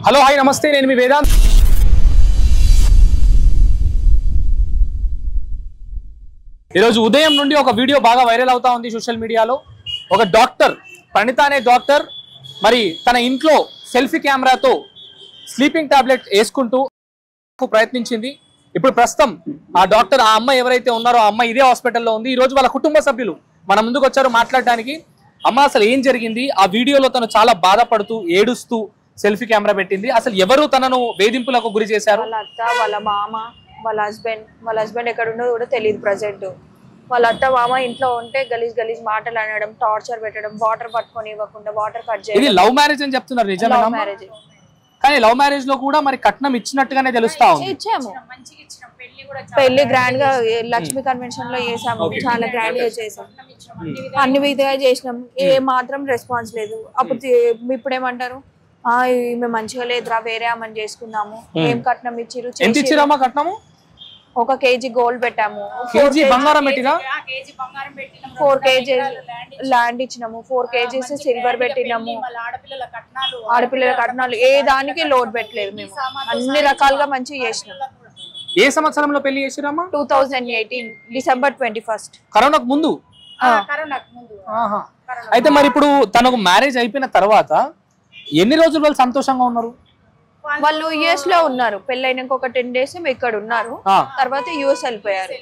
Hello hi నమస్తే, నేను మీ వేదాంత్. ఈరోజు ఉదయం నుండి ఒక వీడియో బాగా వైరల్ అవుతా ఉంది సోషల్ మీడియాలో. ఒక డాక్టర్, ప్రణీత అనే డాక్టర్ మరి తన ఇంట్లో సెల్ఫీ కెమెరాతో స్లీపింగ్ టాబ్లెట్ వేసుకుంటూ ప్రయత్నించింది. ఇప్పుడు ప్రస్తుతం ఆ డాక్టర్, ఆ అమ్మాయి ఎవరైతే ఉన్నారో ఆ అమ్మాయి ఇదే హాస్పిటల్లో ఉంది. ఈ రోజు వాళ్ళ కుటుంబ సభ్యులు మన ముందుకు వచ్చారు మాట్లాడడానికి. అమ్మ అసలు ఏం జరిగింది? ఆ వీడియోలో తను చాలా బాధపడుతూ ఏడుస్తూ సెల్ఫీ కెమెరా పెట్టింది. అసలు ఎవరు తనను వేధింపులకు గురి చేశారు? వాళ్ళ అత్త, వాళ్ళ మామ, వాళ్ళ హస్బెండ్ ఎక్కడ ఉండదో కూడా తెలియదు ప్రజెంట్. వాళ్ళ అత్త మామ ఇంట్లో ఉంటే గలీజ్ మాటలు అనడం, టార్చర్ పెట్టడం, వాటర్ పట్టుకొని ఇవ్వకుండా వాటర్ కట్ చేయడం. ఇది లవ్ మ్యారేజ్ అని చెప్తున్నారు, నిజమేనా? Love marriage. కానీ లవ్ మ్యారేజ్ లో కూడా మరి కట్నం ఇచ్చినట్టుగానే తెలుస్తా ఉంది. ఇచ్చాము, పెళ్లి గ్రాండ్ గా లక్ష్మీ కన్వెన్షన్ లో చేసాము, చాలా గ్రాండ్ గా చేసాం, అన్ని విధాలుగా చేసినాం. ఏ మాత్రం రెస్పాన్స్ లేదు. అప్పుడు ఇప్పుడు ఏమంటారు, మేము మంచిగా లేదురా వేరే ఆమెను చేసుకున్నాము. ఏం కట్నం ఇచ్చిరు? ఎంత ఇచ్చిరమ్మా కట్నము? 1 కేజీ గోల్డ్ పెట్టాము, కేజీ బంగారం పెట్టినా, 4 కేజీ ల్యాండ్ ఇచ్చినాము, 4 కేజీస్ సిల్వర్ పెట్టినాము. ఆడపిల్లల కట్నాలు ఏ దానికి లోడ్ పెట్టలేదు. మేము అన్ని రకాలుగా మంచిగా చేసినాం. ఏ సంవత్సరంలో పెళ్లి చేసిరమ్మా? 2018 డిసెంబర్ 21. కరోనాకు ముందు. అయితే మరి ఇప్పుడు తనకు మ్యారేజ్ అయిపోయిన తర్వాత ఎన్ని రోజులు వాళ్ళు సంతోషంగా ఉన్నారు? వాళ్ళు యుఎస్ లో ఉన్నారు. పెళ్ళైనాక ఒక 10 days ఇక్కడ ఉన్నారు, తర్వాత యుఎస్ వెళ్ళిపోయారు.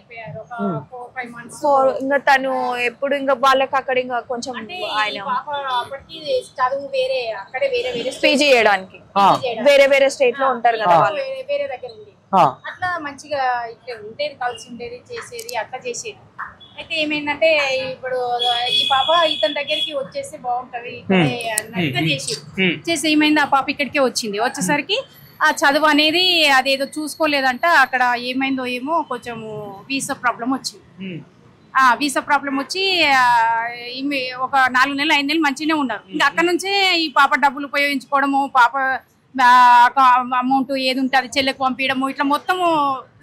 ఇంకా తను ఎప్పుడు ఇంకా వాళ్ళకి అక్కడ ఇంకా కొంచెం ఆయన పీజీ చేయడానికి వేరే స్టేట్ లో ఉంటారు కదా వాళ్ళు. అట్లా మంచిగా ఇక్కడ ఉండేది, కలిసి ఉండేది, చేసేది, అట్లా చేసేది. అయితే ఏమైందంటే ఇప్పుడు ఈ పాప ఇతని దగ్గరికి వచ్చేస్తే బాగుంటది అన్నట్టుగా చేసి ఏమైంది, ఆ పాప ఇక్కడికే వచ్చింది. వచ్చేసరికి ఆ చదువు అనేది అదేదో చూసుకోలేదంట. అక్కడ ఏమైందో ఏమో కొంచెం వీసా ప్రాబ్లం వచ్చింది. వీసా ప్రాబ్లం వచ్చి ఒక 4 నెలలు 5 నెలలు మంచిగానే ఉన్నారు. ఇంకా అక్కడ నుంచే ఈ పాప డబ్బులు ఉపయోగించుకోవడము, పాప అమౌంట్ ఏది ఉంటే అది చెల్లెకు పంపించడము, ఇట్లా మొత్తము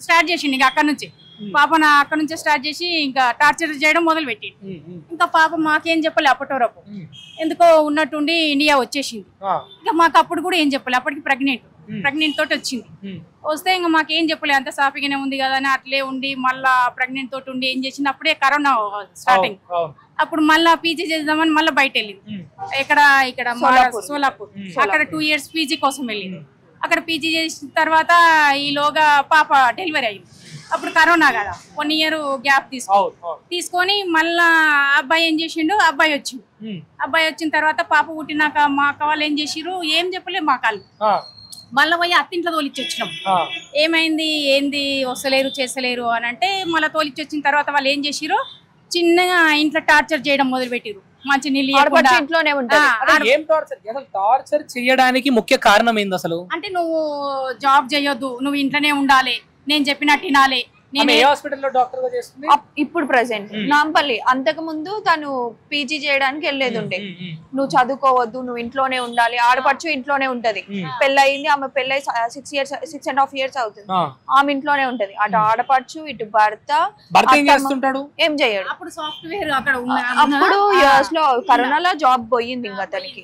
స్టార్ట్ చేసిండు. ఇంకా అక్కడ నుంచి పాపను అక్కడ నుంచే స్టార్ట్ చేసి ఇంకా టార్చర్ చేయడం మొదలు పెట్టిండు. ఇంకా పాప మాకేం చెప్పలే అప్పటివరకు. ఎందుకో ఉన్నట్టుండి ఇండియా వచ్చేసింది. ఇంకా మాకు అప్పుడు కూడా ఏం చెప్పలే. అప్పటికి ప్రెగ్నెంట్ తోటి వచ్చింది. వస్తే ఇంకా మాకేం చెప్పలే, అంత సాఫీగానే ఉంది కదా అని అట్లే ఉండి మళ్ళా ప్రెగ్నెంట్ తోటి ఉండి ఏం చేసింది, అప్పుడే కరోనా స్టార్టింగ్. అప్పుడు మళ్ళా పీజీ చేద్దామని మళ్ళీ బయట వెళ్ళింది. ఇక్కడ సోలాపూర్. అక్కడ 2 years పీజీ కోసం వెళ్ళింది. అక్కడ పీజీ చేసిన తర్వాత ఈలోగా పాప డెలివరీ అయింది. అప్పుడు కరోనా కదా, 1 year గ్యాప్ తీసుకొని మళ్ళా అబ్బాయి ఏం చేసిండు, అబ్బాయి వచ్చిన తర్వాత పాప పుట్టినాక మా అక్క వాళ్ళు ఏం చేసిరు, ఏం చెప్పలే మా కాళ్ళు. మళ్ళీ పోయి అత్తింట్లో తోలిచ్చి వచ్చినాం. ఏమైంది, ఏంది వస్తలేరు చేస్తలేరు అని అంటే మళ్ళీ తోలిచ్చి వచ్చిన తర్వాత వాళ్ళు ఏం చేసిరు, చిన్నగా ఇంట్లో టార్చర్ చేయడం మొదలు పెట్టిరు. మంచి నీళ్ళు ఇంట్లోనే టార్చర్ చేయడానికి ముఖ్య కారణం ఏంది అసలు? అంటే నువ్వు జాబ్ చేయొద్దు, నువ్వు ఇంట్లోనే ఉండాలి, నేను చెప్పినట్టు వినాలి. ఇప్పుడు ప్రెసెంట్ నాంపల్లి. అంతకు ముందు తను పీజీ చేయడానికి వెళ్ళేది ఉండే. నువ్వు చదువుకోవద్దు, నువ్వు ఇంట్లోనే ఉండాలి, ఆడపడుచు ఇంట్లోనే ఉంటది. పెళ్ళయింది, ఆమె పెళ్ళై 6.5 years అవుతుంది. ఆమె ఇంట్లోనే ఉంటది. అటు ఆడపడుచు, ఇటు భర్త ఏం చేయడు. అప్పుడు సాఫ్ట్వేర్ అక్కడ అప్పుడు యూఎస్ లో కరోనాలో జాబ్ పోయింది. ఇంకా తనకి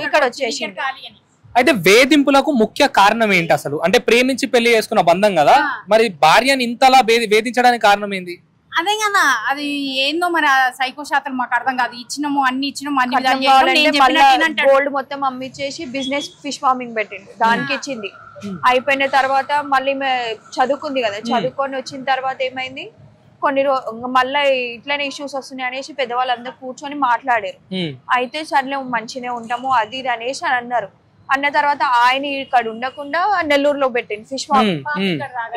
ఇక్కడ వచ్చేసి. అయితే వేధింపులకు ముఖ్య కారణం ఏంటి అసలు? అంటే ప్రేమించి పెళ్లి చేసుకున్న బంధం కదా, మరి భార్యని ఇంతలా వేధించడానికి కారణం ఏంది? అదే కదా, అది ఏందో మరి సైకో శాతం మాకు అర్థం కాదు. అన్ని ఇచ్చినాము గోల్డ్ మొత్తం అమ్మిచ్చేసి బిజినెస్ ఫిష్ ఫార్మింగ్ పెట్టిండు, దానికి ఇచ్చింది. అయిపోయిన తర్వాత మళ్ళీ చదువుకుంది కదా, చదువుకొని వచ్చిన తర్వాత ఏమైంది, మళ్ళీ ఇట్లనే ఇష్యూస్ వస్తున్నాయి అనేసి పెద్దవాళ్ళందరూ కూర్చొని మాట్లాడారు. అయితే సర్లే మంచినే ఉంటాము అది ఇది అనేసి అని అన్నారు. అన్న తర్వాత ఆయన ఇక్కడ ఉండకుండా నెల్లూరులో పెట్టింది ఫిష్ ఫార్మ్.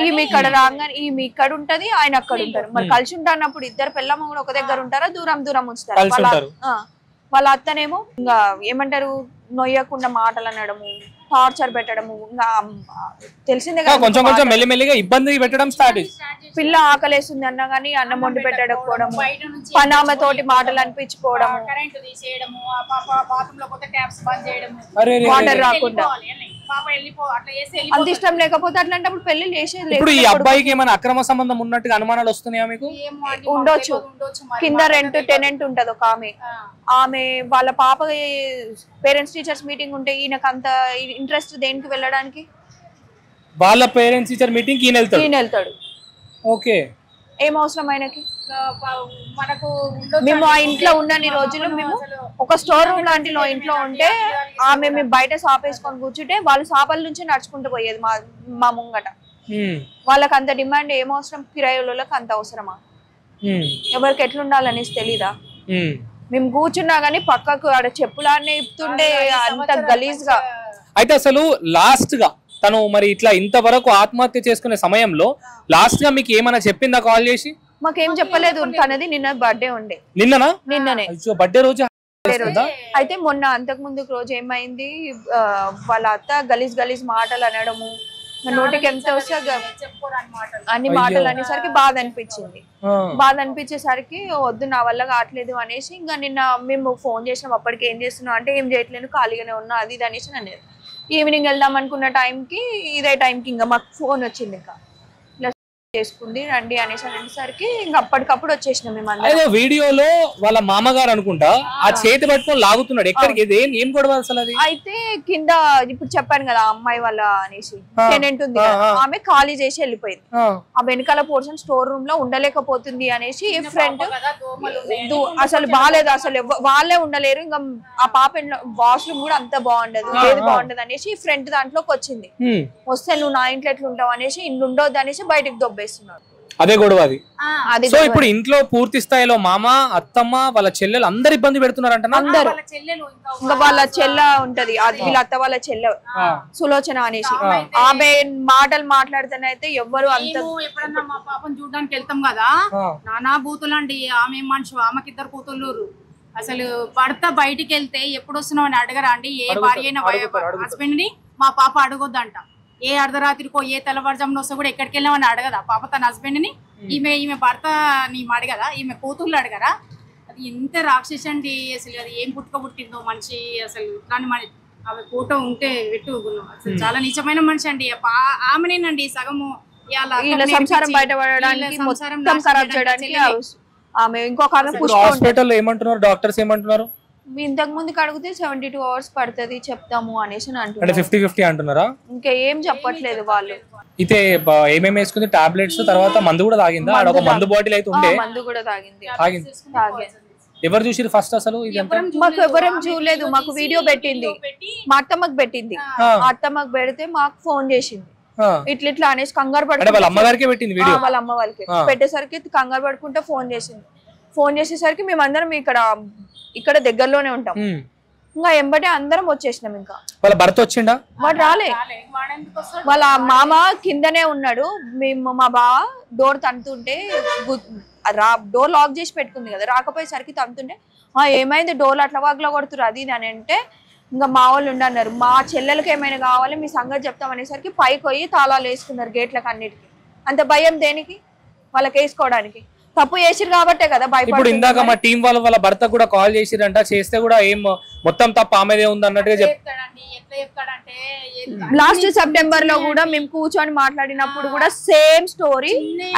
ఈమె ఇక్కడ రాగానే ఈమె ఇక్కడ ఉంటది, ఆయన అక్కడ ఉంటారు. మరి కలిసి ఉంటానప్పుడు ఇద్దరు పిల్లమ్మ కూడా ఒక దగ్గర ఉంటారా, దూరం ఉంచుతారు. వాళ్ళ అత్తనేమో ఇంకా ఏమంటారు, నొయ్యకుండా మాటలు అనడము, టార్చర్ పెట్టడము. ఇంకా తెలిసిందే కదా, కొంచెం మెల్లిమెల్లిగా ఇబ్బంది పెట్టడం స్టార్ట్. పిల్ల ఆకలేస్తుంది అన్నా గానీ అన్నం వండి పెట్టకపోవడం, పనామె తోటి మాటలు అనిపించుకోవడము, వాటర్ రాకుండా పాప వెళ్ళిపో అట్లా చేసి అంత ఇష్టం లేకపోతే అట్లాంటప్పుడు పెళ్లి చేసేది ఇప్పుడు ఈ అబ్బాయికి ఏమైనా అక్రమ సంబంధం ఉన్నట్టుగా అనుమానాలు వస్తున్నాయా మీకు? ఉండొచ్చు. కింద టెనెంట్ ఉంటది ఒక ఆమె వాళ్ళ పాప పేరెంట్స్ టీచర్స్ మీటింగ్ ఉంటే ఈయనకు అంత ఇంట్రెస్ట్ దేనికి వెళ్ళడానికి? వాళ్ళ పేరెంట్స్ టీచర్ మీటింగ్ ఈయన వెళ్తాడు. ఓకే, ఏం అవసరం ఆయనకి? మనకు మేము ఆ ఇంట్లో ఉన్నన్ని రోజులు మేము ఒక స్టోర్ రూమ్ లాంటి ఇంట్లో ఉంటే ఆమె మేము బయట షాప్ వేసుకొని కూర్చుంటే వాళ్ళు షాపుల నుంచి నడుచుకుంటూ పోయేది మా ముంగట. వాళ్ళకి అంత డిమాండ్ ఏం అవసరం? కిరాయిలకు అంత అవసరమా? ఎవరికి ఎట్లుండాలనేసి తెలీదా? మేము కూర్చున్నా గానీ పక్కకు ఆడ చెప్పులాన్ని ఇప్పుతుండే అంత గలీజ్ గా. అయితే అసలు లాస్ట్ గా తను మరి ఇట్లా ఇంతవరకు ఆత్మహత్య చేసుకునే సమయంలో లాస్ట్ గా మీకు ఏమైనా చెప్పిందా కాల్ చేసి? మాకేం చెప్పలేదు. తనది నిన్న బర్త్డే ఉండే. నిన్ననే బర్త్డే రోజు. అయితే మొన్న అంతకు ముందు రోజు ఏమైంది, వాళ్ళ అత్త గలీజ్ మాటలు అనడము, నోటికి ఎంత వస్తే అన్ని మాటలు అనేసరికి బాధ అనిపించింది. బాధ అనిపించేసరికి వద్దు నా వల్ల కావట్లేదు అనేసి ఇంకా నిన్న మేము ఫోన్ చేసినాం. అప్పటికి ఏం చేస్తున్నావు అంటే ఏం చేయట్లేదు ఖాళీగానే ఉన్నా అది ఇది అనేసి అనేది. ఈవినింగ్ వెళ్దాం అనుకున్న టైంకి ఇదే టైంకి ఇంకా మాకు ఫోన్ వచ్చింది, ఇంకా ఇలా చేసుకుంది రండి అనేసి అనేసరికి ఇంకా అప్పటికప్పుడు వచ్చేసినాం మేము అందరం. వీడియోలో వాళ్ళ మామగారు అనుకుంటా ఆ చేతి పట్టుకొని లాగుతున్నాడు. ఎక్కడికి? ఏం గొడవ అసలు అది? అయితే కింద ఇప్పుడు చెప్పాను కదా అమ్మాయి వాళ్ళ అనేసి టెనెంట్ ఉంది, ఆమె ఖాళీ చేసి వెళ్ళిపోయింది. ఆ వెనకాల పోర్షన్ స్టోర్ రూమ్ లో ఉండలేకపోతుంది అనేసి ఫ్రెండ్ అసలు బాగాలేదు, అసలు వాళ్ళే ఉండలేరు, ఇంకా ఆ పాప వాష్రూమ్ కూడా అంత బాగుండదు, ఏది బాగుండదు అనేసి ఫ్రెండ్ దాంట్లోకి వచ్చింది. వస్తే నువ్వు నా ఇంట్లో ఎట్లా ఉంటావు అనేసి ఇల్లు ఉండొద్దు అనేసి బయటకు దొబ్బేస్తున్నాడు. అదే గొడవ అది. సో ఇప్పుడు ఇంట్లో పూర్తి స్థాయిలో మామ, అత్తమ్మ, వాళ్ళ చెల్లెలు అందరు ఇబ్బంది పెడుతున్నారంట. అందరు ఇంకా వాళ్ళ చెల్ల ఉంటది, వీళ్ళ అత్త వాళ్ళ చెల్ల సులోచన అనేసి ఆమె మాటలు మాట్లాడితేనైతే ఎవ్వరు అంత. ఎప్పుడన్నా మా పాపను చూడడానికి వెళ్తాం కదా, నానా బూతులండి. ఆమె మనిషి, ఆమెకి 2 కూతుళ్ళు. అసలు భర్త బయటికి వెళ్తే ఎప్పుడు వస్తున్నావు అని అడగరా అండి? ఏ భార్య అయినా హస్బెండ్ ని మా పాప అడగొద్దంట. ఏ అర్ధరాత్రికో ఏ తెల్లవారుజామున వస్తే కూడా ఎక్కడికి వెళ్ళామని అడగదా పాప తన హస్బెండ్ ని? ఈమె భర్త నీ అడగదా? ఈమె కూతుర్లు అడగరా? అది ఎంత రాక్షసి అండి అసలు. అది ఏం పుట్టిందో మనిషి అసలు. కానీ ఆమె ఫోటో ఉంటే పెట్టు అసలు చాలా నీచమైన మనిషి అండి. ఆమెనేనండి సగము సంసారం బయటపడడానికి మొత్తం ఖరాబ్ చేయడానికి ఆమె ఇంకొక హాస్పిటల్ ఏమంటున్నారు డాక్టర్స్? ఏమంటున్నారు? ఇంతకు ముందుకు అడిగితే 72 hours పడుతుంది చెప్తాము అనేసి అంటున్నారు. 50-50 అంటున్నారా? ఇంకా ఏం చెప్పట్లేదు వాళ్ళు. అయితే ఏమేమి వేసుకుంది? టాబ్లెట్స్, తర్వాత మందు కూడా తాగిందా? ఒక మందు బాటిల్ అయితే ఉండే, మందు కూడా తాగింది. ఎవరు చూసిరు ఫస్ట్ అసలు? మాకు ఎవరేం చూడలేదు. మాకు వీడియో పెట్టింది, మా అత్తమ్మకి పెట్టింది. అత్తమ్మకి పెడితే మాకు ఫోన్ చేసింది ఇట్లా అనేసి కంగారు పడుకుంటే. వాళ్ళ అమ్మగారికి పెట్టింది వీడియో? వాళ్ళ అమ్మ వాళ్ళకి పెట్టేసరికి కంగారు పడుకుంటే ఫోన్ చేసింది. ఫోన్ చేసేసరికి మేమందరం ఇక్కడ దగ్గరలోనే ఉంటాం. ఇంకా ఎంబటే అందరం వచ్చేసినాం. ఇంకా వాళ్ళ భర్త వచ్చిండా? వాడు రాలే. వాళ్ళ మామ కిందనే ఉన్నాడు. మేము మా బావ డోర్ తంతుంటే డోర్ లాక్ చేసి పెట్టుకుంది కదా, రాకపోయేసరికి తంతుంటే ఏమైంది డోర్ అట్లా వాగ్లో కొడుతురు అది ఇది అని అంటే ఇంకా మా వాళ్ళు ఉండన్నారు. మా చెల్లెలకి ఏమైనా కావాలి మీ సంగతి చెప్తాం అనేసరికి పైకి పోయి తాళాలు వేసుకున్నారు గేట్లకు అన్నిటికీ. అంత భయం దేనికి? వాళ్ళకి వేసుకోవడానికి. తప్పు చేసిరు కాబట్టే కదా భయపడుతున్నారు. ఇప్పుడు ఇందాక మా టీం వాళ్ళు వాళ్ళ భర్త కూడా కాల్ చేసిరంట, చేస్తే కూడా ఏం మొత్తం తప్పు ఆమెదే ఉంది అన్నట్టుగా చెప్తాడండి. ఎట్లా చెప్తాడంటే లాస్ట్ సెప్టెంబర్ లో కూడా మేము కూర్చొని మాట్లాడినప్పుడు కూడా same story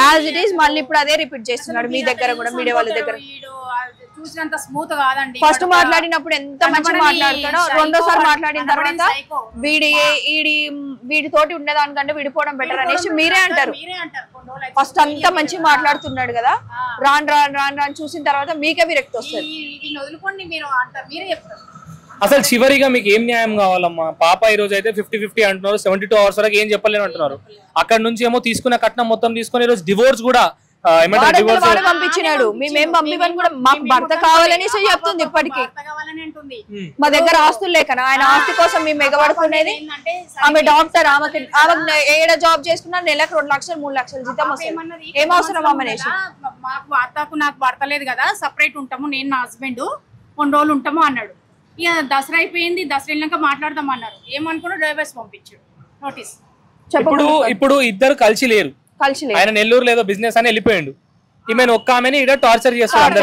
as it is మళ్ళీ ఇప్పుడు అదే రిపీట్ చేస్తున్నాడు. మీ దగ్గర కూడా మీడియా వాళ్ళ దగ్గర చూసినంత స్మూత్ కాదండి. ఫస్ట్ మాట్లాడినప్పుడు ఎంత మంచి మాట్లాడతాడో, రెండోసారి మాట్లాడిన తర్వాత వీడితోటి ఉండేదానికంటే విడిపోవడం బెటర్ అనేసి మీరే అంటారు. ఫస్ట్ అంతా మంచి మాట్లాడుతున్నాడు కదా, రాను చూసిన తర్వాత మీకే విరక్తి వస్తుంది. అసలు చివరిగా మీకు ఏం న్యాయం కావాలమ్మా? పాప ఈ రోజు అయితే 50-50 అంటున్నారు, 72 hours వరకు ఏం చెప్పలేను అంటున్నారు. అక్కడ నుంచి ఏమో తీసుకున్న కట్నం మొత్తం తీసుకొని ఈ రోజు డివోర్స్ కూడా పంపించినాడు. మేమేం పంపివని కూడా మాకు భర్త కావాలనేసి చెప్తుంది. ఇప్పటికీ మా దగ్గర ఆస్తులు లేకనా ఆయన ఆస్తి కోసం మేము ఎగబడుకునేది. ఆమె డాక్టర్, ఆమెకి ఏడ జాబ్ చేసుకున్నా నెలకు 2 లక్షలు 3 లక్షలు జీతం వస్తుంది. ఏం అవసరం అమ్మనేసి? మాకు అత్తకు నాకు భర్త లేదు కదా, సపరేట్ ఉంటాము, నేను నా హస్బెండ్ 2 రోజులు ఉంటాము అన్నాడు. ఇక దసరా అయిపోయింది, దసరా వెళ్ళాక మాట్లాడదాం అన్నారు. ఏమనుకున్నా డైవర్స్ పంపించాడు నోటీస్. ఇప్పుడు ఇద్దరు కలిసి లేరు, ఆయన నెల్లూరు లేదో బిజినెస్ అని వెళ్ళిపోయాడు. ఈమెను ఒక్క ఆమెని ఇక్కడ టార్చర్ చేస్తారు.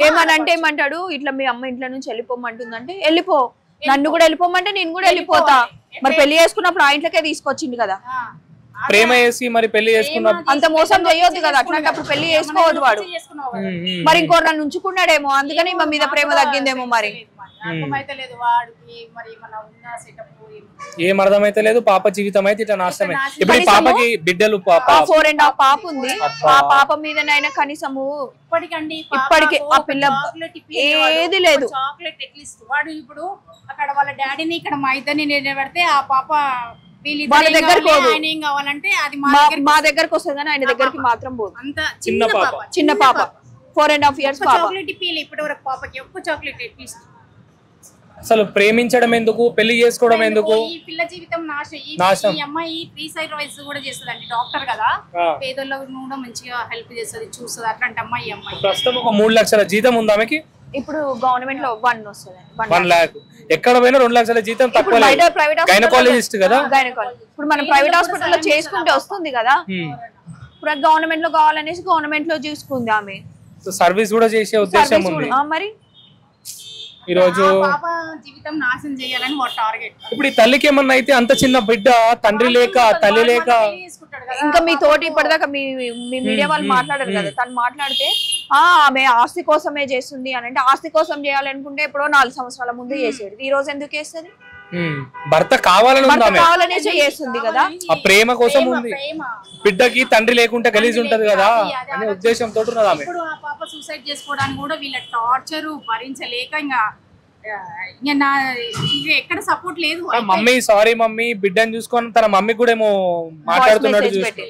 ఏమనంటే ఏమంటాడు, ఇట్లా మీ అమ్మ ఇంట్లో నుంచి వెళ్ళిపోమంటుందంటే వెళ్ళిపో, నన్ను కూడా వెళ్ళిపోమంటే నేను కూడా వెళ్ళిపోతా. మరి పెళ్లి చేసుకున్నప్పుడు ఆ ఇంట్లోకే తీసుకొచ్చింది కదా. ప్రేమ చేసి మరి పెళ్లి చేసుకున్న అంత మోసం చేయొద్దు కదా. అట్లాంటప్పుడు పెళ్లి చేసుకోవద్దు వాడు. మరి ఇంకో నన్ను ఉంచుకున్నాడేమో, అందుకని మా మీద ప్రేమ తగ్గిందేమో. మరి ఏం అర్థమైతే లేదు. పాప జీవితం అయితే ఇట్లా నాశనమే. ఇప్పుడు ఈ పాపకి బిడ్డలు 4.5 పాప ఉంది. ఆ పాప మీదనైనా కనీసము ఇప్పటికి ఆ పిల్ల ఏది లేదు. చాక్లెట్ ఎట్లీస్ట్ వాడు ఇప్పుడు అక్కడ వాళ్ళ డాడీని ఇక్కడ మా ఇద్దరిని నిలబెడితే ఆ పాప వాళ్ళ దగ్గరకు కావాలంటే అది మా దగ్గరకు వస్తుంది కానీ ఆయన దగ్గరికి మాత్రం పోదు. అంత చిన్న పాప 4.5 years పాప. చాక్లెట్ పీల్ ఇప్పటి వరకు పాపకి ఒక్క చాక్లెట్ ఎట్లీస్ట్. అసలు ప్రేమించడం ఎందుకు, పెళ్లి చేసుకోవడం ఎందుకు? ఈ పిల్ల జీవితం నాశనం. ఈ అమ్మాయి 3 side wise కూడా చేస్తుందండి. డాక్టర్ కదా, పేదోళ్ళకు కూడా మంచిగా హెల్ప్ చేస్తుంది, చూస్తుంది. అట్లాంటి అమ్మాయి ప్రస్తుతం ఒక 3 లక్షల జీతం ఉంది ఆమెకి. ఇప్పుడు గవర్నమెంట్ లో 1 వస్తుంది. 1 lakh. ఎక్కడ పోయినా 2 లక్షల జీతం తక్కువ. గైనకాలజిస్ట్ కదా. ఇప్పుడు మనం ప్రైవేట్ హాస్పిటల్ లో చేసుకుంటే వస్తుంది కదా. ఇప్పుడు గవర్నమెంట్ లో కావాలనేసి గవర్నమెంట్ లో చూసుకుంది ఆమె. సర్వీస్ కూడా చేసే ఉద్దేశం ఉంది. మరి ఈ రోజు జీవితం నాశనం చేయాలని వాడు టార్గెట్. ఇప్పుడు ఈ తల్లికి ఏమన్నా అయితే అంత చిన్న బిడ్డ, తండ్రి లేక తల్లి లేక. ఇంకా మీ తోటి ఇప్పటిదాకా మీ మీడియా వాళ్ళు మాట్లాడారు కదా, తను మాట్లాడితే ఆమె ఆస్తి కోసమే చేస్తుంది అని. అంటే ఆస్తి కోసం చేయాలనుకుంటే ఎప్పుడో 4 సంవత్సరాల ముందు చేసేది. ఈ రోజు ఎందుకు చేస్తుంది? భర్త కావాలని చేస్తుంది కదా. ఆ ప్రేమ కోసం ఉంది. బిడ్డకి తండ్రి లేకుంటే గలీజ్ ఉంటది కదా అనే ఉద్దేశంతో ఉన్నది ఆమె. ఇప్పుడు ఆ పాప సూసైడ్ చేసుకోవడానికి కూడా వీళ్ళ టార్చర్ భరించలేక ఇంకా ఎక్కడ సపోర్ట్ లేదు. మమ్మీ సారీ మమ్మీ, బిడ్డని చూసుకొని తన మమ్మీ కూడా ఏమో మాట్లాడుతున్నాడు చూసి.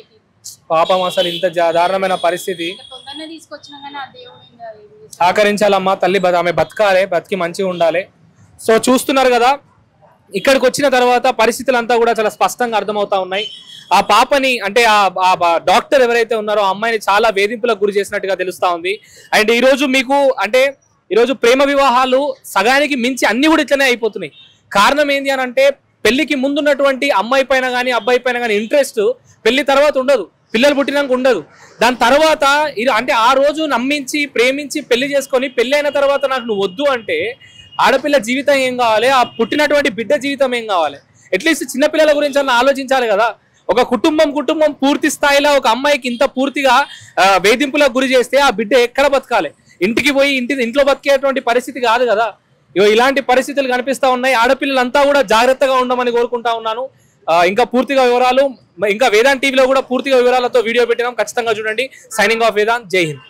పాపం అసలు ఇంత దారుణమైన పరిస్థితి. సహకరించాలమ్మా తల్లి, ఆమె బతకాలి, బతికి మంచిగా ఉండాలి. సో చూస్తున్నారు కదా, ఇక్కడికి వచ్చిన తర్వాత పరిస్థితులు అంతా కూడా చాలా స్పష్టంగా అర్థమవుతా ఉన్నాయి. ఆ పాపని అంటే ఆ డాక్టర్ ఎవరైతే ఉన్నారో ఆ అమ్మాయిని చాలా వేధింపులకు గురి చేసినట్టుగా తెలుస్తా ఉంది. అండ్ ఈరోజు మీకు అంటే ఈరోజు ప్రేమ వివాహాలు సగానికి మించి అన్ని కూడా ఇట్లనే అయిపోతున్నాయి. కారణం ఏంటి అని అంటే పెళ్లికి ముందున్నటువంటి అమ్మాయి పైన కానీ అబ్బాయి పైన కానీ ఇంట్రెస్ట్ పెళ్లి తర్వాత ఉండదు, పిల్లలు పుట్టినాక ఉండదు. దాని తర్వాత అంటే ఆ రోజు నమ్మించి ప్రేమించి పెళ్లి చేసుకొని పెళ్లి అయిన తర్వాత నాకు నువ్వు వద్దు అంటే ఆడపిల్ల జీవితం ఏం కావాలి, ఆ పుట్టినటువంటి బిడ్డ జీవితం ఏం కావాలి? అట్లీస్ట్ చిన్నపిల్లల గురించి అన్న ఆలోచించాలి కదా. ఒక కుటుంబం పూర్తి స్థాయిలో ఒక అమ్మాయికి ఇంత పూర్తిగా వేధింపులకు గురి చేస్తే ఆ బిడ్డ ఎక్కడ బతకాలి? ఇంటికి పోయి ఇంట్లో బతికేటువంటి పరిస్థితి కాదు కదా. ఇలాంటి పరిస్థితులు కనిపిస్తా ఉన్నాయి. ఆడపిల్లలంతా కూడా జాగ్రత్తగా ఉండమని కోరుకుంటా ఉన్నాను. ఇంకా పూర్తిగా వివరాలు ఇంకా వేదాంత్ టీవీలో కూడా పూర్తిగా వివరాలతో వీడియో పెట్టినాం, ఖచ్చితంగా చూడండి. సైనింగ్ ఆఫ్ వేదాంత్, జై హింద్.